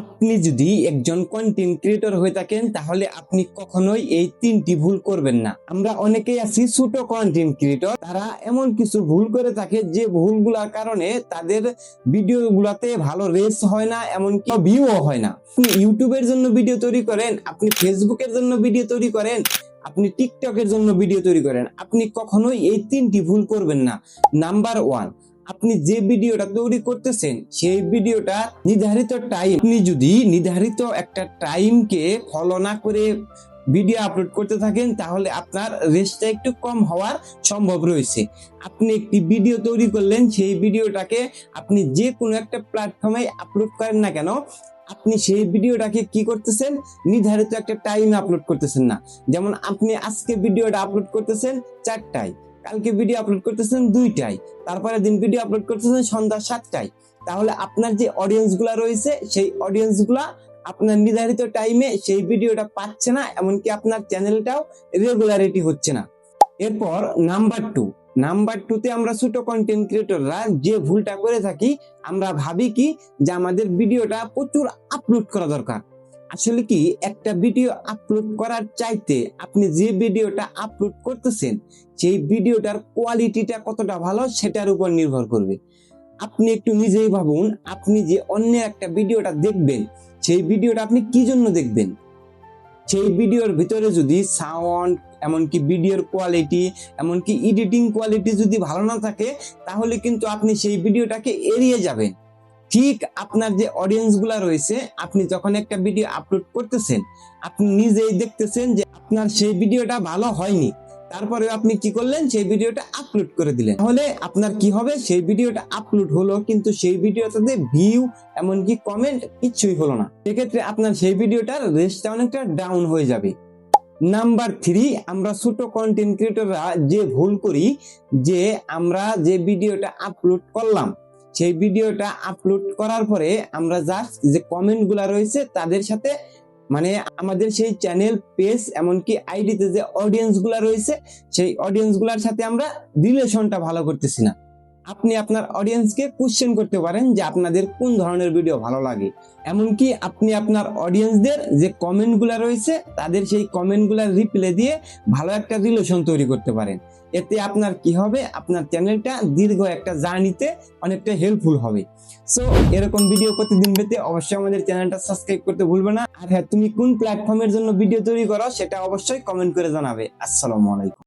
আপনি যদি একজন কন্টেন্ট ক্রিয়েটর হয়ে থাকেন তাহলে আপনি কখনোই এই তিনটি ভুল করবেন না। আমরা অনেকেই আছি ছোট কন্টেন্ট ক্রিয়েটর, তারা এমন কিছু ভুল করে থাকে যে ভুলগুলোর কারণে তাদের ভিডিওগুলোতে ভালো রেস হয় না, এমনকি ভিউও হয় না। আপনি ইউটিউবের জন্য ভিডিও তৈরি করেন, আপনি ফেসবুকের জন্য ভিডিও তৈরি করেন, আপনি টিকটকের জন্য ভিডিও তৈরি করেন, আপনি কখনোই এই তিনটি ভুল করবেন না। নাম্বার 1, আপনি যে ভিডিওটা তৈরি করতেছেন সেই ভিডিওটা নির্ধারিত টাইম, আপনি যদি নির্ধারিত একটা টাইমকে ফলো না করে ভিডিও আপলোড করতে থাকেন তাহলে আপনার রেসটা একটু কম হওয়ার সম্ভব রয়েছে। আপনি একটি ভিডিও তৈরি করলেন, সেই ভিডিওটাকে আপনি যে কোনো একটা প্ল্যাটফর্মে আপলোড করেন না কেন, আপনি সেই ভিডিওটাকে কি করতেছেন, নির্ধারিত একটা টাইমে আপলোড করতেছেন না। যেমন আপনি আজকে ভিডিওটা আপলোড করতেছেন 4টায়, কালকে ভিডিও আপলোড করতেছেন 2টায়, তারপরে দিন ভিডিও আপলোড করতেছেন সন্ধ্যা 7টায়। তাহলে আপনার যে অডিয়েন্স গুলা রয়েছে সেই অডিয়েন্স গুলা আপনার নির্ধারিত টাইমে সেই ভিডিওটা পাচ্ছে না, এমনকি আপনার চ্যানেলটাও রেগুলারিটি হচ্ছে না। এরপর নাম্বার টুতে আমরা ছোট কন্টেন্ট ক্রিয়েটররা যে ভুলটা করে থাকি, আমরা ভাবি কি যে আমাদের ভিডিওটা প্রচুর আপলোড করা দরকার। আসলে কি, একটা ভিডিও আপলোড করার চাইতে আপনি যে ভিডিওটা আপলোড করতেছেন সেই ভিডিওটার কোয়ালিটিটা কতটা ভালো সেটার উপর নির্ভর করবে। আপনি একটু নিজেই ভাবুন, আপনি যে অন্য একটা ভিডিওটা দেখবেন সেই ভিডিওটা আপনি কি জন্য দেখবেন? সেই ভিডিওর ভিতরে যদি সাউন্ড, এমনকি ভিডিওর কোয়ালিটি, এমনকি এডিটিং কোয়ালিটি যদি ভালো না থাকে তাহলে কিন্তু আপনি সেই ভিডিওটাকে এড়িয়ে যাবেন। ঠিক আপনার যে অডিয়েন্স গুলা রয়েছে, আপনি যখন একটা ভিডিও আপলোড করতেছেন আপনি নিজেই দেখতেছেন যে আপনার সেই ভিডিওটা ভালো হয়নি, তারপরে আপনি কি করলেন, সেই ভিডিওটা আপলোড করে দিলেন। তাহলে আপনার কি হবে, সেই ভিডিওটা আপলোড হলো কিন্তু সেই ভিডিওটাতে ভিউ এমনকি কমেন্ট কিছুই হলো না। সেক্ষেত্রে আপনার সেই ভিডিওটার রেসটা অনেকটা ডাউন হয়ে যাবে। নাম্বার 3, আমরা ছোট কন্টেন্ট ক্রিয়েটররা যে ভুল করি, যে আমরা যে ভিডিওটা আপলোড করলাম সেই ভিডিওটা আপলোড করার পরে আমরা জাস্ট যে কমেন্ট গুলা রয়েছে তাদের সাথে, মানে আমাদের সেই চ্যানেল, পেজ, এমনকি আইডিতে যে অডিয়েন্স গুলা রয়েছে সেই অডিয়েন্স গুলার সাথে আমরা রিলেশনটা ভালো করতেছি না। আপনি আপনার অডিয়েন্সকে কোশ্চেন করতে পারেন যে আপনাদের কোন ধরনের ভিডিও ভালো লাগে, এমনকি আপনি আপনার অডিয়েন্সদের যে কমেন্ট গুলা রয়েছে তাদের সেই কমেন্ট গুলার রিপ্লাই দিয়ে ভালো একটা রিলেশন তৈরি করতে পারেন। এতে আপনার কি হবে, আপনার চ্যানেলটা দীর্ঘ একটা জার্নিতে অনেকটা হেল্পফুল হবে। সো এরকম ভিডিও প্রতিদিন পেতে অবশ্যই আমাদের চ্যানেলটা সাবস্ক্রাইব করতে ভুলবে না। আর হ্যাঁ, তুমি কোন প্ল্যাটফর্মের জন্য ভিডিও তৈরি করো সেটা অবশ্যই কমেন্ট করে জানাবে। আসসালামু আলাইকুম।